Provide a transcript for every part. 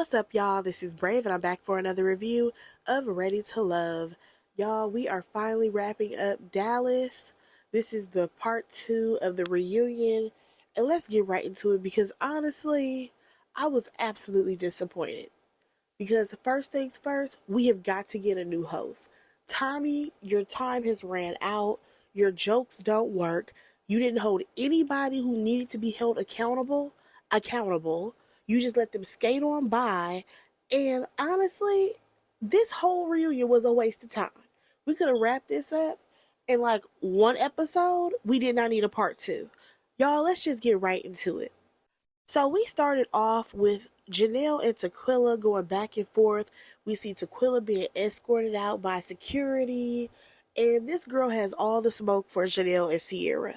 What's up, y'all? This is Brave, and I'm back for another review of Ready to Love. Y'all, we are finally wrapping up Dallas. This is the part 2 of the reunion, and let's get right into it because honestly, I was absolutely disappointed. Because first things first, we have got to get a new host. Tommy, your time has ran out. Your jokes don't work. You didn't hold anybody who needed to be held accountable. You just let them skate on by. And honestly, this whole reunion was a waste of time. We could have wrapped this up in like one episode. We did not need a part 2. Y'all, let's just get right into it. So we started off with Janelle and Tequila going back and forth. We see Tequila being escorted out by security. And this girl has all the smoke for Janelle and Sierra.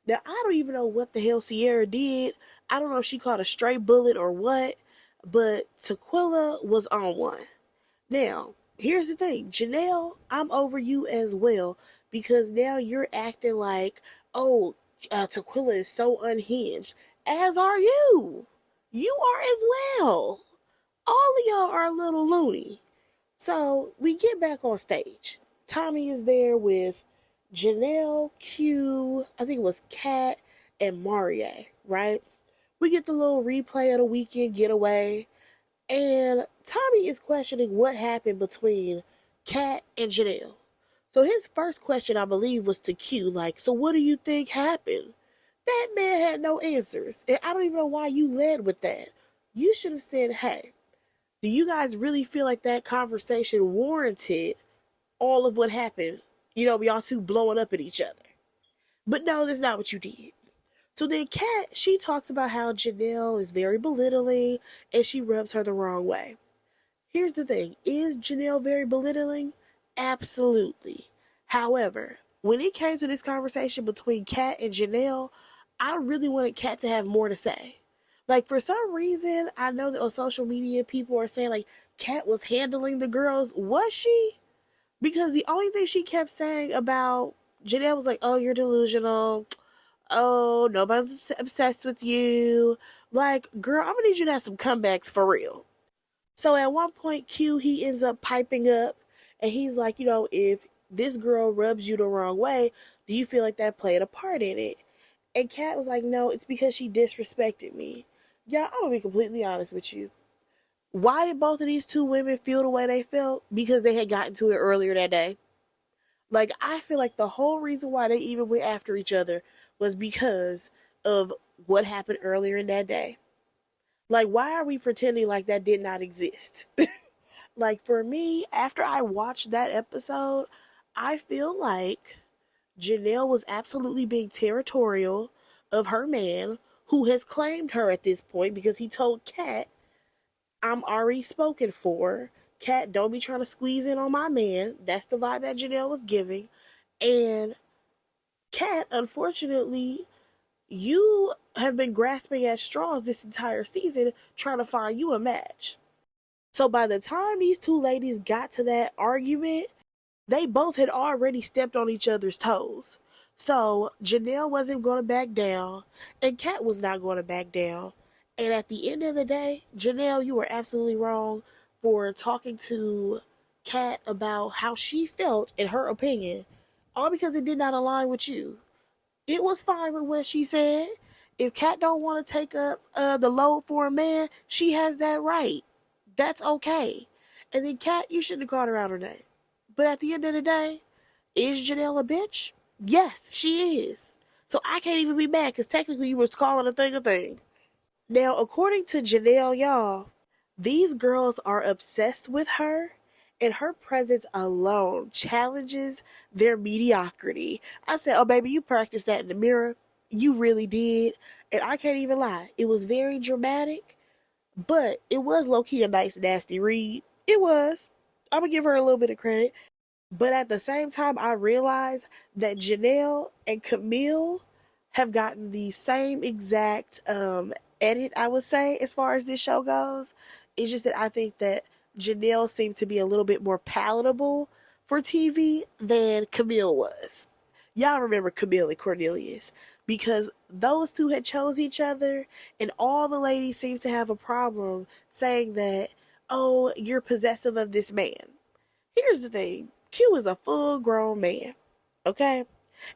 Now, I don't even know what the hell Sierra did. I don't know if she caught a stray bullet or what. But Tequila was on one. Now, here's the thing. Janelle, I'm over you as well. Because now you're acting like, oh, Tequila is so unhinged. As are you. You are as well. All of y'all are a little loony. So we get back on stage. Tommy is there with Janelle, Q, I think it was Cat, and Marie, right? We get the little replay of the weekend getaway. And Tommy is questioning what happened between Cat and Janelle. So his first question, I believe, was to Q, like, so what do you think happened? That man had no answers. And I don't even know why you led with that. You should have said, hey, do you guys really feel like that conversation warranted all of what happened? You know, y'all two blowing up at each other. But no, that's not what you did. So then Kat, she talks about how Janelle is very belittling and she rubs her the wrong way. Here's the thing. Is Janelle very belittling? Absolutely. However, when it came to this conversation between Kat and Janelle, I really wanted Kat to have more to say. Like, for some reason, I know that on social media, people are saying, like, Kat was handling the girls. Was she? Because the only thing she kept saying about Janelle was like, oh, you're delusional. Oh, nobody's obsessed with you. Like, girl, I'm gonna need you to have some comebacks for real. So at one point, Q, he ends up piping up, and he's like, if this girl rubs you the wrong way, do you feel like that played a part in it? And Kat was like, no, it's because she disrespected me. Yeah, I'm gonna be completely honest with you. Why did both of these two women feel the way they felt? Because they had gotten to it earlier that day. Like, I feel like the whole reason why they even went after each other was because of what happened earlier in that day. Like, why are we pretending like that did not exist? Like, for me, after I watched that episode, I feel like Janelle was absolutely being territorial of her man, who has claimed her at this point because he told Kat, I'm already spoken for. Kat, don't be trying to squeeze in on my man. That's the vibe that Janelle was giving. And Kat, unfortunately, you have been grasping at straws this entire season trying to find you a match. So by the time these two ladies got to that argument, they both had already stepped on each other's toes. So Janelle wasn't going to back down, and Kat was not going to back down. And at the end of the day, Janelle, you were absolutely wrong for talking to Kat about how she felt, in her opinion, all because it did not align with you. It was fine with what she said. If Kat don't want to take up the load for a man, she has that right. That's okay. And then Kat, you shouldn't have called her out on that. But at the end of the day, is Janelle a bitch? Yes, she is. So I can't even be mad because technically you was calling a thing a thing. Now, according to Janelle, y'all, these girls are obsessed with her, and her presence alone challenges their mediocrity. I said, oh, baby, you practiced that in the mirror. You really did. And I can't even lie. It was very dramatic, but it was low-key a nice, nasty read. It was. I'm going to give her a little bit of credit. But at the same time, I realized that Janelle and Camille have gotten the same exact edit, I would say, as far as this show goes. It's just that I think that Janelle seemed to be a little bit more palatable for TV than Camille was. Y'all remember Camille and Cornelius, because those two had chose each other, and all the ladies seemed to have a problem saying that, oh, you're possessive of this man. Here's the thing. Q is a full-grown man, okay?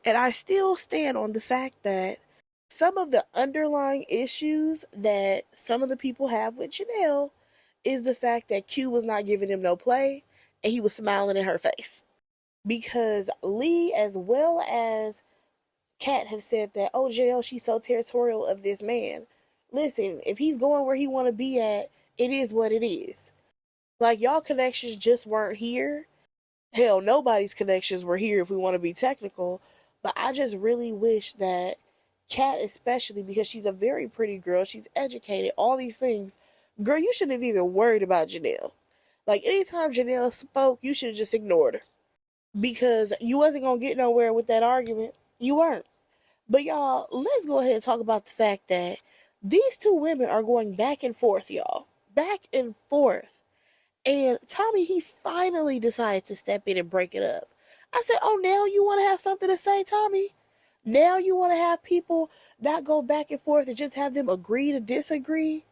And I still stand on the fact that some of the underlying issues that some of the people have with Janelle is the fact that Q was not giving him no play and he was smiling in her face. Because Lee, as well as Kat, have said that, oh, Janelle, she's so territorial of this man. Listen, if he's going where he want to be at, it is what it is. Like, y'all connections just weren't here. Hell, nobody's connections were here if we want to be technical. But I just really wish that Kat, especially because she's a very pretty girl, she's educated, all these things. Girl, you shouldn't have even worried about Janelle. Like, anytime Janelle spoke, you should have just ignored her. Because you wasn't going to get nowhere with that argument. You weren't. But y'all, let's go ahead and talk about the fact that these two women are going back and forth, y'all. Back and forth. And Tommy, he finally decided to step in and break it up. I said, oh, now you want to have something to say, Tommy? Now you want to have people not go back and forth and just have them agree to disagree?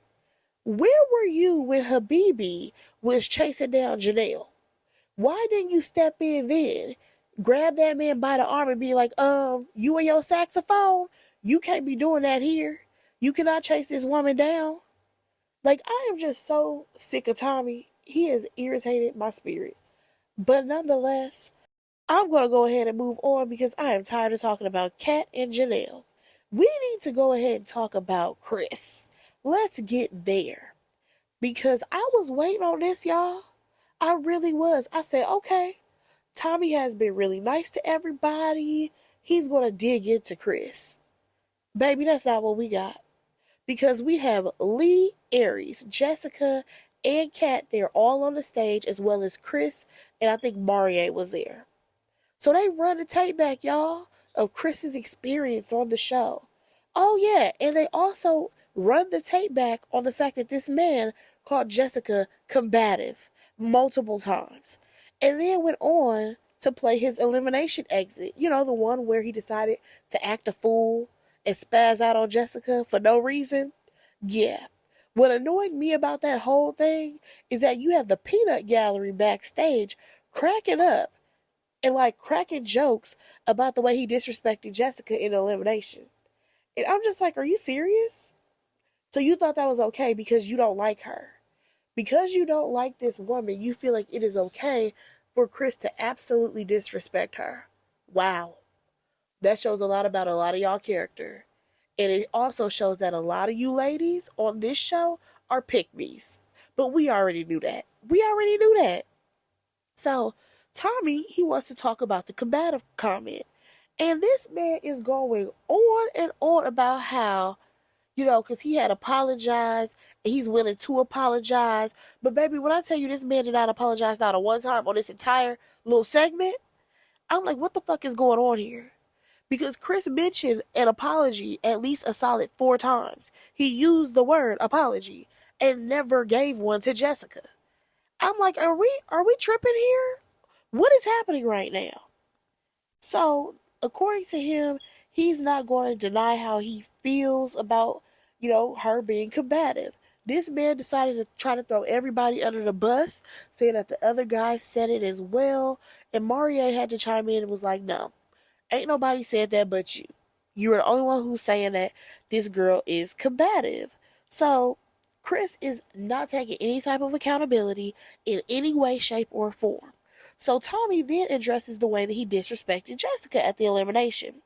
Where were you when Habibi was chasing down Janelle? Why didn't you step in then? Grab that man by the arm and be like, you and your saxophone, you can't be doing that here. You cannot chase this woman down. Like, I am just so sick of Tommy. He has irritated my spirit. But nonetheless, I'm going to go ahead and move on because I am tired of talking about Kat and Janelle. We need to go ahead and talk about Chris. Let's get there. Because I was waiting on this, y'all. I really was. I said, okay, Tommy has been really nice to everybody. He's going to dig into Chris. Baby, that's not what we got. Because we have Lee, Aries, Jessica, and Kat. They're all on the stage, as well as Chris, and I think Marie was there. So they run the tape back, y'all, of Chris's experience on the show. Oh, yeah, and they also run the tape back on the fact that this man called Jessica combative multiple times. And then went on to play his elimination exit. You know, the one where he decided to act a fool and spaz out on Jessica for no reason. Yeah. What annoyed me about that whole thing is that you have the peanut gallery backstage cracking up and like cracking jokes about the way he disrespected Jessica in elimination. And I'm just like, are you serious? So you thought that was okay because you don't like her. Because you don't like this woman, you feel like it is okay for Chris to absolutely disrespect her. Wow. That shows a lot about a lot of y'all character. And it also shows that a lot of you ladies on this show are pick-me's. But we already knew that. We already knew that. So, Tommy, he wants to talk about the combative comment. And this man is going on and on about how, you know, because he had apologized and he's willing to apologize. But baby, when I tell you this man did not apologize not a one time on this entire little segment, I'm like, what the fuck is going on here? Because Chris mentioned an apology at least a solid 4 times. He used the word apology and never gave one to Jessica. I'm like, are we tripping here? What is happening right now? So, according to him, he's not going to deny how he feels about, you know, her being combative. This man decided to try to throw everybody under the bus, saying that the other guy said it as well. And Marie had to chime in and was like, no, ain't nobody said that but you. You are the only one who's saying that this girl is combative. So, Chris is not taking any type of accountability in any way, shape, or form. So Tommy then addresses the way that he disrespected Jessica at the elimination.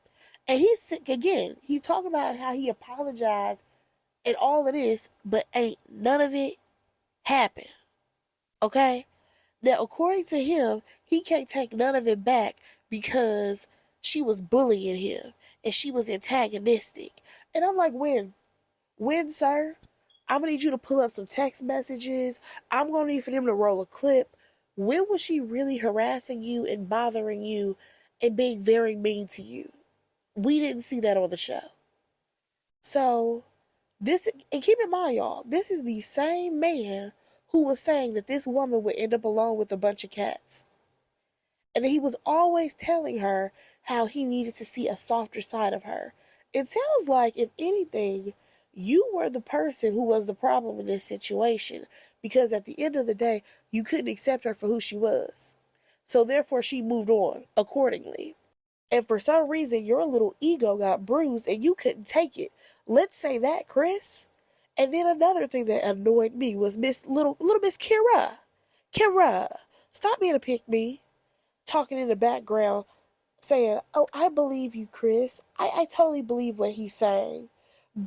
And he's talking about how he apologized and all of this, but ain't none of it happened. Okay? Now, according to him, he can't take none of it back because she was bullying him and she was antagonistic. And I'm like, when, sir? I'm going to need you to pull up some text messages. I'm going to need for them to roll a clip. When was she really harassing you and bothering you and being very mean to you? We didn't see that on the show. So, and keep in mind, y'all, this is the same man who was saying that this woman would end up alone with a bunch of cats. And he was always telling her how he needed to see a softer side of her. It sounds like, if anything, you were the person who was the problem in this situation, because at the end of the day, you couldn't accept her for who she was. So therefore, she moved on accordingly. And for some reason, your little ego got bruised and you couldn't take it. Let's say that, Chris. And then another thing that annoyed me was little Miss Kira. Kira, stop being a pick me, talking in the background, saying, "Oh, I believe you, Chris. I totally believe what he's saying."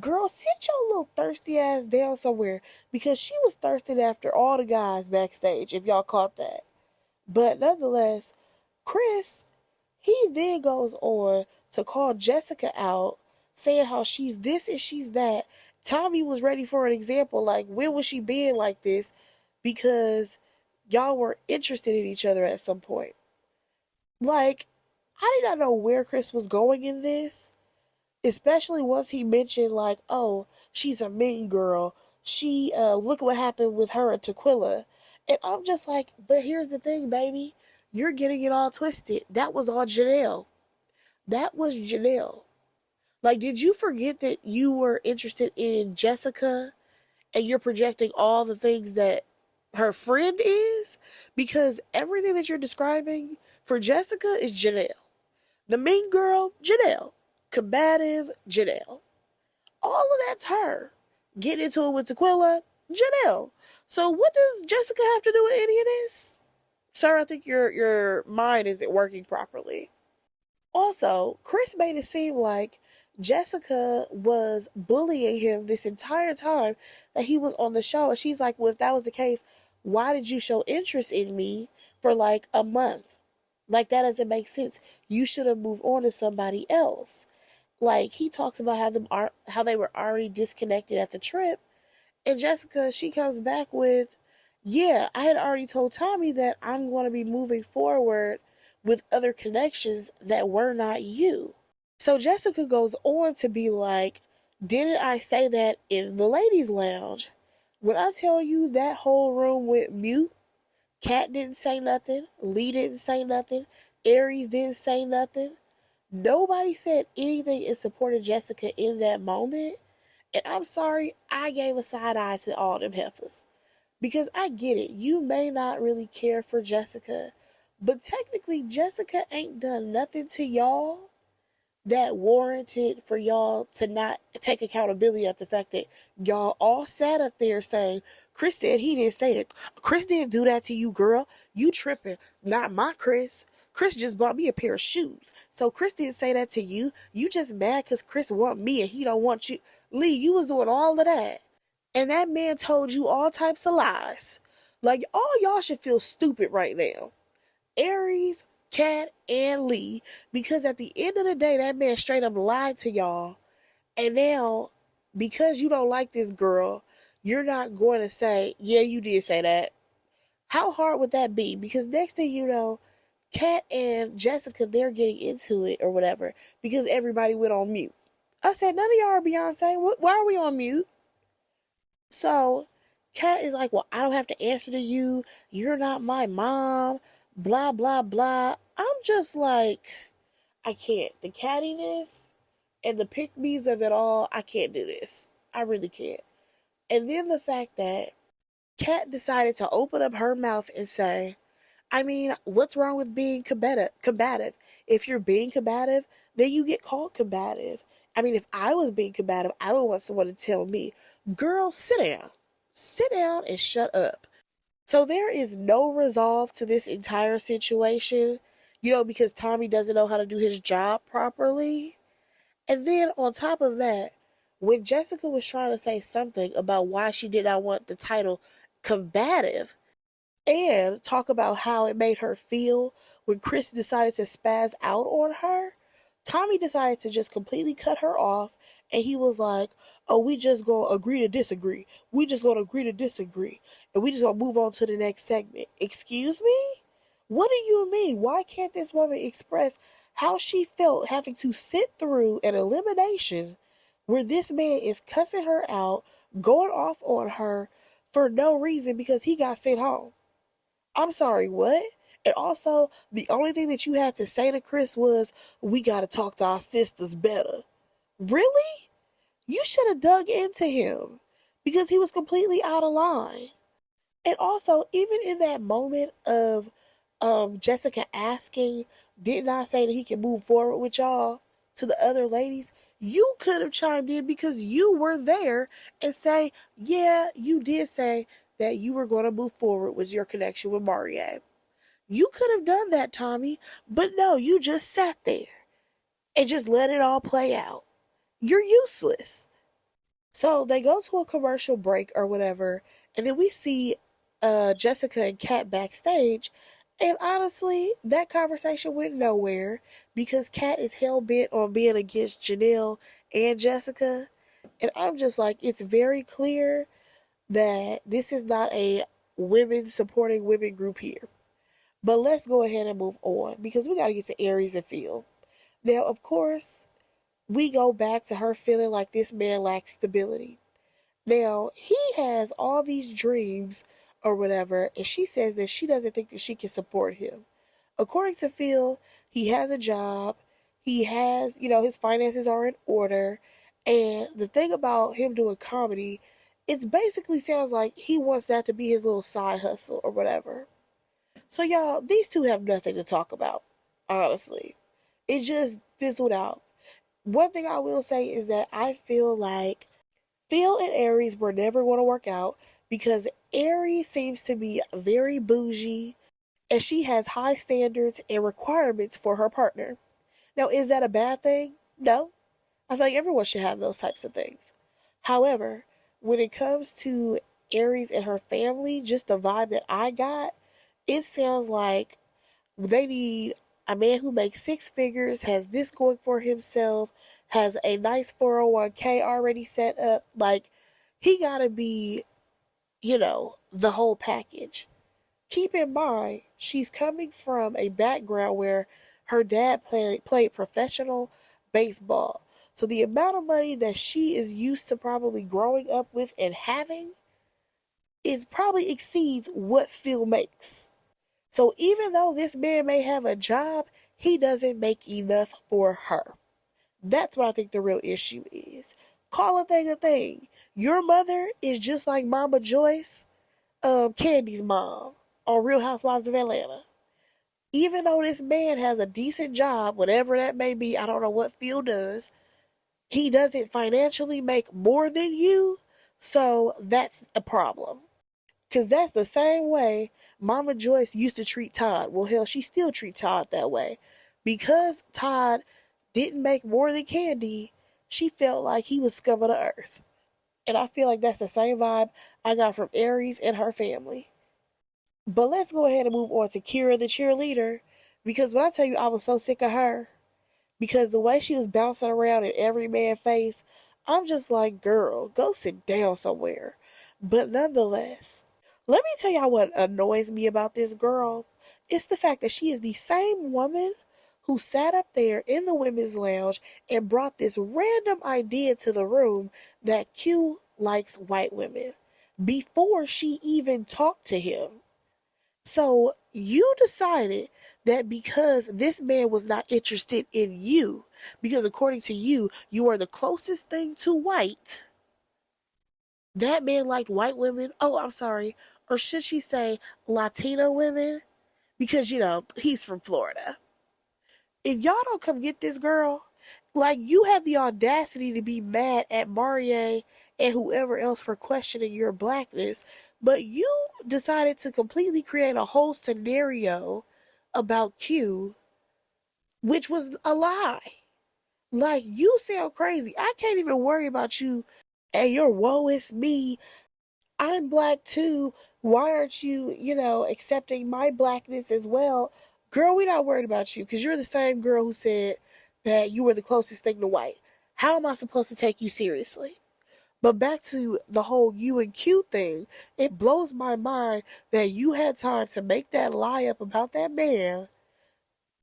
Girl, sit your little thirsty ass down somewhere, because she was thirsting after all the guys backstage, if y'all caught that. But nonetheless, Chris, he then goes on to call Jessica out, saying how she's this and she's that. Tommy was ready for an example, like, when was she being like this? Because y'all were interested in each other at some point. Like, I did not know where Chris was going in this, especially once he mentioned, like, oh, she's a mean girl. Look what happened with her and Tequila. And I'm just like, but here's the thing, baby. You're getting it all twisted. That was all Janelle. That was Janelle. Like, did you forget that you were interested in Jessica and you're projecting all the things that her friend is? Because everything that you're describing for Jessica is Janelle. The mean girl, Janelle. Combative, Janelle. All of that's her. Getting into it with Tequila, Janelle. So what does Jessica have to do with any of this? Sir, I think your mind isn't working properly. Also, Chris made it seem like Jessica was bullying him this entire time that he was on the show. And she's like, well, if that was the case, why did you show interest in me for like a month? Like, that doesn't make sense. You should have moved on to somebody else. Like, he talks about how they were already disconnected at the trip. And Jessica, she comes back with, yeah, I had already told Tommy that I'm going to be moving forward with other connections that were not you. So Jessica goes on to be like, didn't I say that in the ladies' lounge? When I tell you that whole room went mute, Cat didn't say nothing, Lee didn't say nothing, Aries didn't say nothing. Nobody said anything in support of Jessica in that moment. And I'm sorry, I gave a side eye to all them heifers. Because I get it, you may not really care for Jessica, but technically Jessica ain't done nothing to y'all that warranted for y'all to not take accountability of the fact that y'all all sat up there saying, Chris said he didn't say it. Chris didn't do that to you, girl. You tripping. Not my Chris. Chris just bought me a pair of shoes. So Chris didn't say that to you. You just mad because Chris want me and he don't want you. Lee, you was doing all of that. And that man told you all types of lies. Like, all y'all should feel stupid right now. Aries, Cat, and Lee. Because at the end of the day, that man straight up lied to y'all. And now, because you don't like this girl, you're not going to say, yeah, you did say that. How hard would that be? Because next thing you know, Kat and Jessica, they're getting into it or whatever because everybody went on mute. I said, none of y'all are Beyonce. Why are we on mute? So Kat is like, well, I don't have to answer to you. You're not my mom. Blah, blah, blah. I'm just like, I can't. The cattiness and the pick-me's of it all, I can't do this. I really can't. And then the fact that Kat decided to open up her mouth and say, I mean, what's wrong with being combative? If you're being combative, then you get called combative. I mean, if I was being combative, I would want someone to tell me, girl, sit down. Sit down and shut up. So there is no resolve to this entire situation, because Tommy doesn't know how to do his job properly. And then on top of that, when Jessica was trying to say something about why she did not want the title combative, and talk about how it made her feel when Chris decided to spaz out on her, Tommy decided to just completely cut her off, and he was like, oh, we just gonna agree to disagree. We just gonna agree to disagree. And we just gonna move on to the next segment. Excuse me? What do you mean? Why can't this woman express how she felt having to sit through an elimination where this man is cussing her out, going off on her for no reason because he got sent home? I'm sorry, what? And also, the only thing that you had to say to Chris was, we got to talk to our sisters better. Really? You should have dug into him because he was completely out of line. And also, even in that moment of Jessica asking, didn't I say that he can move forward with y'all, to the other ladies, you could have chimed in because you were there and say, yeah, you did say that you were going to move forward with your connection with Marie. You could have done that, Tommy, but no, you just sat there and just let it all play out. You're useless. So they go to a commercial break or whatever, and then we see Jessica and Kat backstage. And honestly, that conversation went nowhere because Kat is hell bent on being against Janelle and Jessica. And I'm just like, it's very clear that this is not a women supporting women group here. But let's go ahead and move on because we got to get to Aries and Phil. Now, of course, we go back to her feeling like this man lacks stability. Now, he has all these dreams or whatever, and she says that she doesn't think that she can support him. According to Phil, he has a job, he has, his finances are in order, and the thing about him doing comedy, it basically sounds like he wants that to be his little side hustle or whatever. So, y'all, these two have nothing to talk about, honestly. It just fizzled out. One thing I will say is that I feel like Phil and Aries were never going to work out because Aries seems to be very bougie and she has high standards and requirements for her partner. Now, is that a bad thing? No. I feel like everyone should have those types of things. However, when it comes to Aries and her family, just the vibe that I got, it sounds like they need a man who makes six figures, has this going for himself, has a nice 401k already set up. Like, he gotta be, the whole package. Keep in mind, she's coming from a background where her dad played professional baseball. So the amount of money that she is used to probably growing up with and having is probably exceeds what Phil makes. So even though this man may have a job, he doesn't make enough for her. That's what I think the real issue is. Call a thing a thing. Your mother is just like Mama Joyce, Candy's mom, on Real Housewives of Atlanta. Even though this man has a decent job, whatever that may be, I don't know what Phil does, he doesn't financially make more than you, so that's a problem. Because that's the same way Mama Joyce used to treat Todd. Well, hell, she still treats Todd that way. Because Todd didn't make more than Candy, she felt like he was scum of the earth. And I feel like that's the same vibe I got from Aries and her family. But let's go ahead and move on to Kira the cheerleader. Because when I tell you I was so sick of her, because the way she was bouncing around in every man's face, I'm just like, girl, go sit down somewhere. But nonetheless, let me tell y'all what annoys me about this girl. It's the fact that she is the same woman who sat up there in the women's lounge and brought this random idea to the room that Q likes white women before she even talked to him. So you decided that because this man was not interested in you, because according to you, you are the closest thing to white, that man liked white women. Oh, I'm sorry. Or should she say Latino women? Because, he's from Florida. If y'all don't come get this girl, like, you have the audacity to be mad at Marie and whoever else for questioning your blackness, but you decided to completely create a whole scenario about Q, which was a lie. Like, you sound crazy. I can't even worry about you and your woe is me. I'm black too. Why aren't you, accepting my blackness as well? Girl, we're not worried about you because you're the same girl who said that you were the closest thing to white. How am I supposed to take you seriously? But back to the whole you and Q thing, it blows my mind that you had time to make that lie up about that man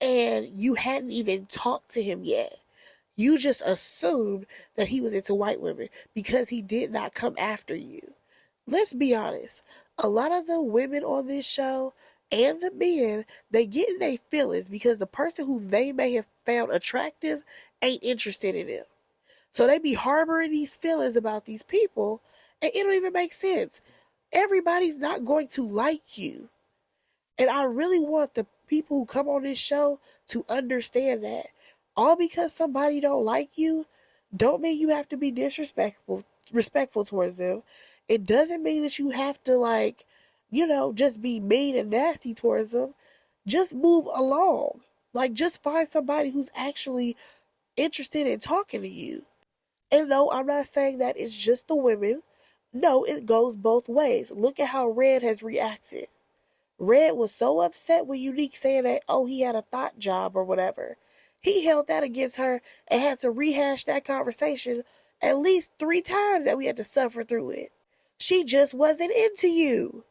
and you hadn't even talked to him yet. You just assumed that he was into white women because he did not come after you. Let's be honest. A lot of the women on this show and the men, they get in their feelings because the person who they may have found attractive ain't interested in them. So they be harboring these feelings about these people, and it don't even make sense. Everybody's not going to like you. And I really want the people who come on this show to understand that. All because somebody don't like you, don't mean you have to be respectful towards them. It doesn't mean that you have to just be mean and nasty towards them. Just move along. Like, just find somebody who's actually interested in talking to you. And no, I'm not saying that it's just the women. No, it goes both ways. Look at how Red has reacted. Red was so upset with Unique saying that, oh, he had a thought job or whatever. He held that against her and had to rehash that conversation at least 3 times that we had to suffer through it. She just wasn't into you.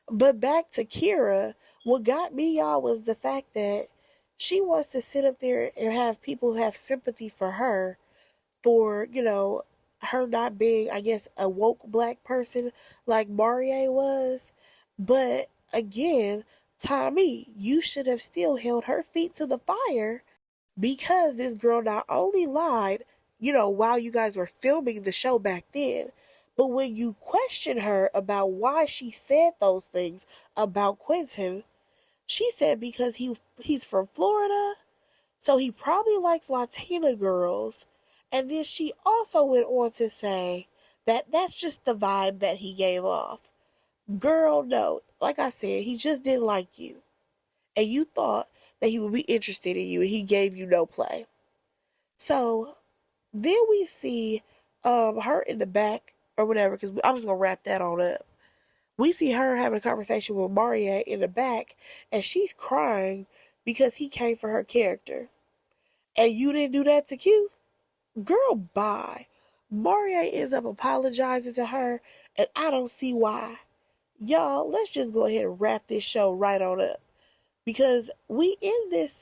But back to Kira, what got me, y'all, was the fact that she wants to sit up there and have people have sympathy for her for, her not being, I guess, a woke black person like Marie was. But again, Tommy, you should have still held her feet to the fire because this girl not only lied, while you guys were filming the show back then, but when you question her about why she said those things about Quentin, she said because he's from Florida, so he probably likes Latina girls. And then she also went on to say that that's just the vibe that he gave off. Girl, no. Like I said, he just didn't like you. And you thought that he would be interested in you and he gave you no play. So then we see her in the back or whatever, because I'm just going to wrap that on up. We see her having a conversation with Maria in the back, and she's crying because he came for her character. And you didn't do that to Q? Girl, bye. Maria ends up apologizing to her, and I don't see why. Y'all, let's just go ahead and wrap this show right on up. Because we end this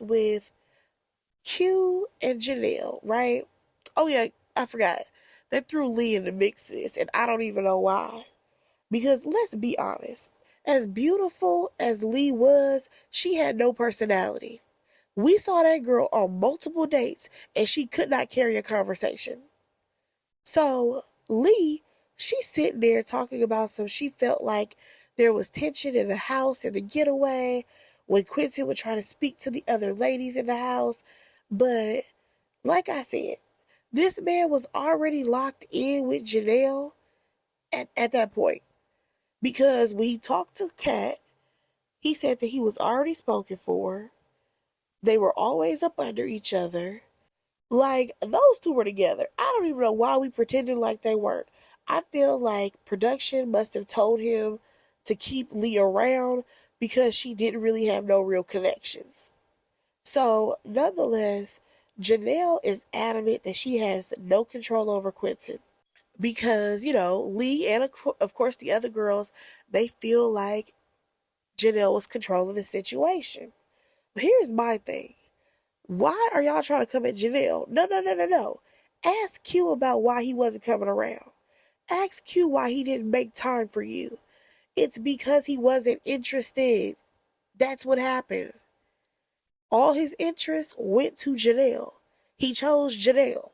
with Q and Janelle, right? Oh yeah, I forgot. They threw Lee in the mixes, and I don't even know why. Because let's be honest, as beautiful as Lee was, she had no personality. We saw that girl on multiple dates, and she could not carry a conversation. So Lee, she's sitting there talking about she felt like there was tension in the house in the getaway when Quentin would try to speak to the other ladies in the house. But like I said, this man was already locked in with Janelle at that point. Because when he talked to Cat, he said that he was already spoken for. They were always up under each other. Like, those two were together. I don't even know why we pretended like they weren't. I feel like production must have told him to keep Lee around because she didn't really have no real connections. So, nonetheless, Janelle is adamant that she has no control over Quentin. Because, Lee and, of course, the other girls, they feel like Janelle was controlling the situation. But here's my thing. Why are y'all trying to come at Janelle? No. Ask Q about why he wasn't coming around. Ask Q why he didn't make time for you. It's because he wasn't interested. That's what happened. All his interest went to Janelle. He chose Janelle.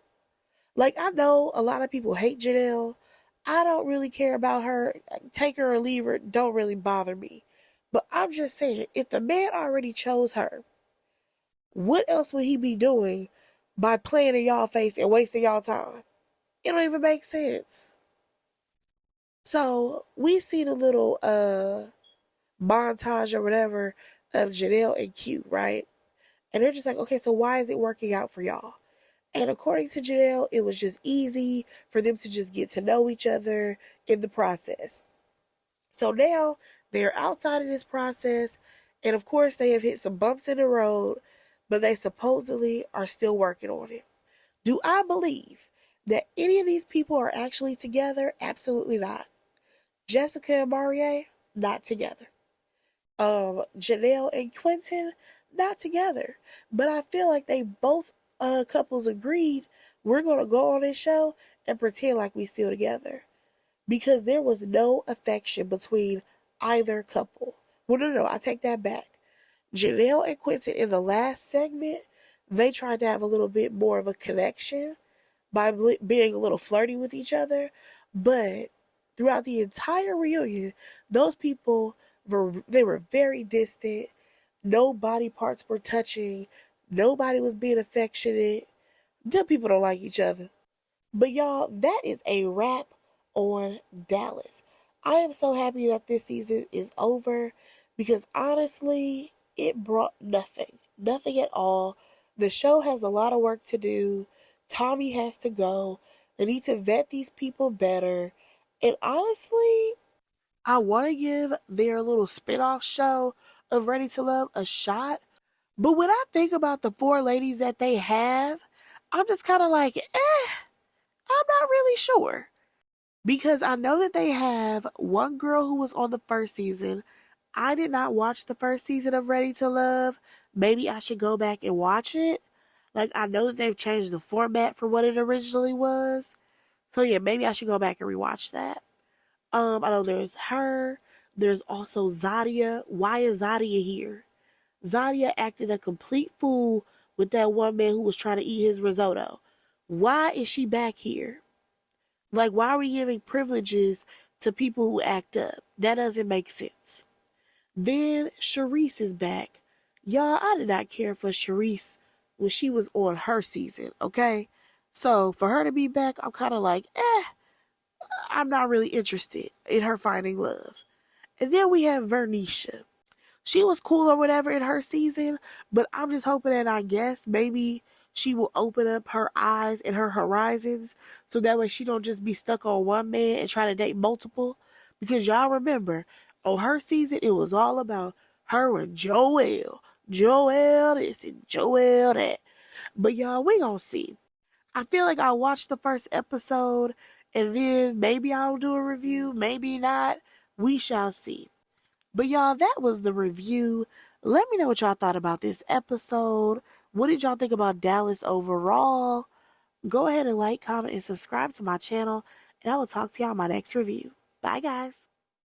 Like, I know a lot of people hate Janelle. I don't really care about her. Take her or leave her, don't really bother me. But I'm just saying, if the man already chose her, what else would he be doing by playing in y'all face and wasting y'all time? It don't even make sense. So we see the little montage or whatever of Janelle and Q, right? And they're just like, okay, so why is it working out for y'all? And according to Janelle, it was just easy for them to just get to know each other in the process. So now they're outside of this process, and of course they have hit some bumps in the road, but they supposedly are still working on it. Do I believe that any of these people are actually together? Absolutely not. Jessica and Marie, not together. Janelle and Quentin, not together. But I feel like they both couples agreed we're going to go on this show and pretend like we still together. Because there was no affection between either couple. Well, no, I take that back. Janelle and Quentin in the last segment, they tried to have a little bit more of a connection by being a little flirty with each other. But throughout the entire reunion, those people were very distant. No body parts were touching. Nobody was being affectionate. Good people don't like each other. But y'all, that is a wrap on Dallas. I am so happy that this season is over because honestly, it brought nothing. Nothing at all. The show has a lot of work to do. Tommy has to go. They need to vet these people better. And honestly, I want to give their little spin-off show of Ready to Love a shot. But when I think about the four ladies that they have, I'm just kind of like, I'm not really sure. Because I know that they have one girl who was on the first season. I did not watch the first season of Ready to Love. Maybe I should go back and watch it. Like, I know that they've changed the format for what it originally was. So yeah, maybe I should go back and rewatch that. I know there's her. There's also Zadia. Why is Zadia here? Zadia acted a complete fool with that one man who was trying to eat his risotto. Why is she back here? Like, why are we giving privileges to people who act up? That doesn't make sense. Then Charisse is back. Y'all, I did not care for Charisse when she was on her season, okay? So for her to be back, I'm kind of like, I'm not really interested in her finding love. And then we have Vernisha. She was cool or whatever in her season, but I'm just hoping that I guess maybe she will open up her eyes and her horizons so that way she don't just be stuck on one man and try to date multiple. Because y'all remember, on her season, it was all about her and Joel. Joel this and Joel that. But y'all, we gonna see. I feel like I'll watch the first episode and then maybe I'll do a review, maybe not. We shall see. But y'all, that was the review. Let me know what y'all thought about this episode. What did y'all think about Dallas overall? Go ahead and like, comment, and subscribe to my channel. And I will talk to y'all in my next review. Bye, guys.